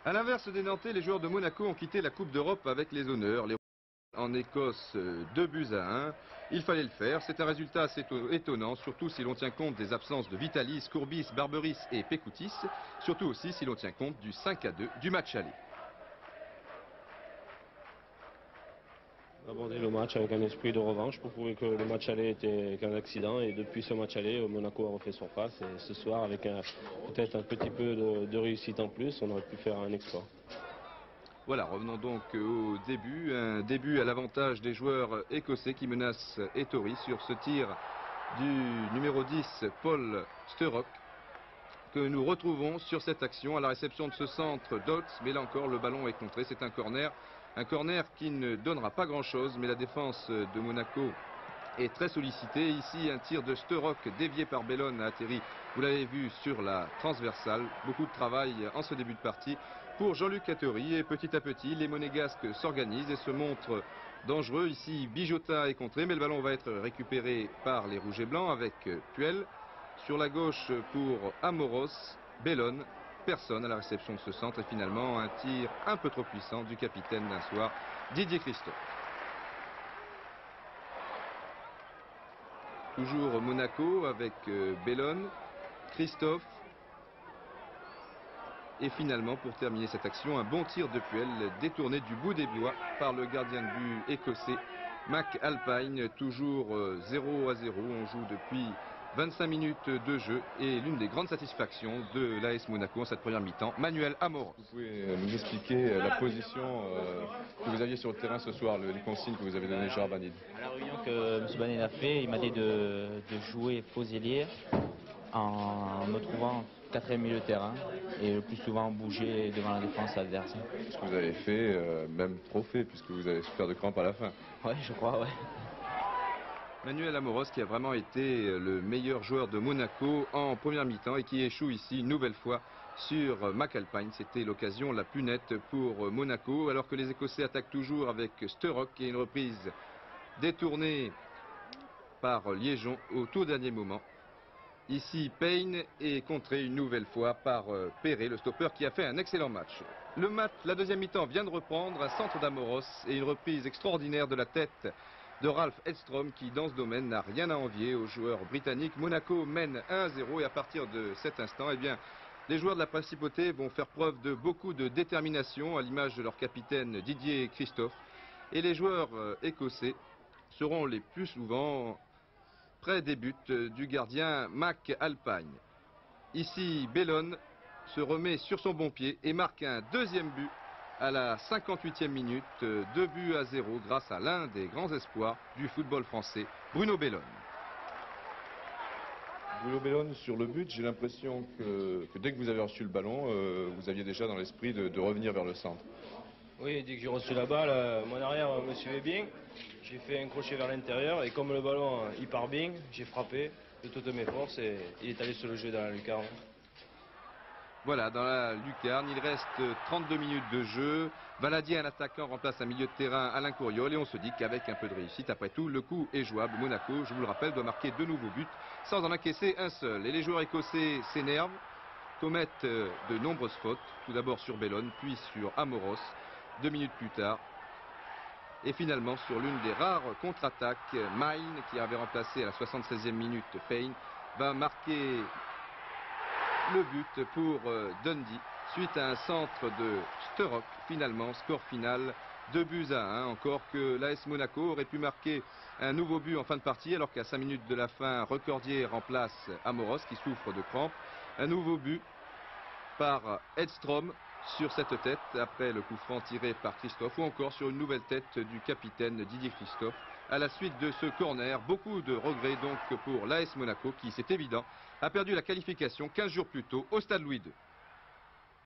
A l'inverse des Nantais, les joueurs de Monaco ont quitté la Coupe d'Europe avec les honneurs. En Écosse, 2 buts à 1. Il fallait le faire. C'est un résultat assez étonnant, surtout si l'on tient compte des absences de Vitalis, Courbis, Barberis et Pécoutis. Surtout aussi si l'on tient compte du 5-2 du match aller. Aborder le match avec un esprit de revanche pour prouver que le match aller était qu'un accident, et depuis ce match aller, Monaco a refait surface, et ce soir avec peut-être un petit peu de réussite en plus, on aurait pu faire un exploit. Voilà, revenons donc au début. Un début à l'avantage des joueurs écossais qui menacent Ettori sur ce tir du numéro 10, Paul Sturrock, que nous retrouvons sur cette action à la réception de ce centre Dotz. Mais là encore, le ballon est contré. C'est un corner qui ne donnera pas grand-chose, mais la défense de Monaco est très sollicitée. Ici, un tir de Sturrock dévié par Bellone a atterri, vous l'avez vu, sur la transversale. Beaucoup de travail en ce début de partie pour Jean-Luc Ettori, et petit à petit, les Monégasques s'organisent et se montrent dangereux. Ici, Bijota est contré, mais le ballon va être récupéré par les Rouges et Blancs avec Puel. Sur la gauche pour Amoros, Bellone, personne à la réception de ce centre, et finalement un tir un peu trop puissant du capitaine d'un soir, Didier Christophe. Toujours Monaco avec Bellone, Christophe. Et finalement, pour terminer cette action, un bon tir de Puel détourné du bout des doigts par le gardien de but écossais, Mac Alpine. Toujours 0-0. On joue depuis 25 minutes de jeu, et l'une des grandes satisfactions de l'AS Monaco en cette première mi-temps, Manuel Amoros. Vous pouvez nous expliquer la position que vous aviez sur le terrain ce soir, les consignes que vous avez données à Gérard Banid? À la réunion que M. Banid a fait, il m'a dit de jouer faux ailier en me trouvant quatrième milieu de terrain et le plus souvent bouger devant la défense adverse. Ce que vous avez fait, même trop fait, puisque vous avez souffert de crampes à la fin. Oui, je crois, oui. Manuel Amoros qui a vraiment été le meilleur joueur de Monaco en première mi-temps et qui échoue ici une nouvelle fois sur McAlpine. C'était l'occasion la plus nette pour Monaco, alors que les Écossais attaquent toujours avec Sturrock, et une reprise détournée par Liégeon au tout dernier moment. Ici, Payne est contré une nouvelle fois par Perret, le stopper, qui a fait un excellent match. La deuxième mi-temps vient de reprendre, un centre d'Amoros et une reprise extraordinaire de la tête de Ralph Edstrom, qui dans ce domaine n'a rien à envier aux joueurs britanniques. Monaco mène 1-0, et à partir de cet instant, eh bien, les joueurs de la Principauté vont faire preuve de beaucoup de détermination, à l'image de leur capitaine Didier Christophe. Et les joueurs écossais seront les plus souvent près des buts du gardien Mac Alpine. Ici, Bellone se remet sur son bon pied et marque un deuxième but à la 58e minute, 2-0, grâce à l'un des grands espoirs du football français, Bruno Bellone. Bruno Bellone, sur le but, j'ai l'impression que dès que vous avez reçu le ballon, vous aviez déjà dans l'esprit de revenir vers le centre. Oui, dès que j'ai reçu la balle, mon arrière me suivait bien. J'ai fait un crochet vers l'intérieur, et comme le ballon il part bien, j'ai frappé de toutes mes forces et il est allé se loger dans la lucarne. Voilà, dans la lucarne, il reste 32 minutes de jeu. Valadier, un attaquant, remplace un milieu de terrain, Alain Courriol, et on se dit qu'avec un peu de réussite, après tout, le coup est jouable. Monaco, je vous le rappelle, doit marquer 2 nouveaux buts sans en encaisser un seul. Et les joueurs écossais s'énervent, commettent de nombreuses fautes, tout d'abord sur Bellone, puis sur Amoros, 2 minutes plus tard. Et finalement, sur l'une des rares contre-attaques, Mine, qui avait remplacé à la 76e minute Payne, va marquer le but pour Dundee, suite à un centre de Sturrock. Finalement, score final 2-1. Encore que l'AS Monaco aurait pu marquer un nouveau but en fin de partie, alors qu'à 5 minutes de la fin, Recordier remplace Amoros, qui souffre de crampes. Un nouveau but par Edstrom sur cette tête, après le coup franc tiré par Christophe, ou encore sur une nouvelle tête du capitaine Didier Christophe à la suite de ce corner. Beaucoup de regrets donc pour l'AS Monaco, qui, c'est évident, a perdu la qualification 15 jours plus tôt au stade Louis II.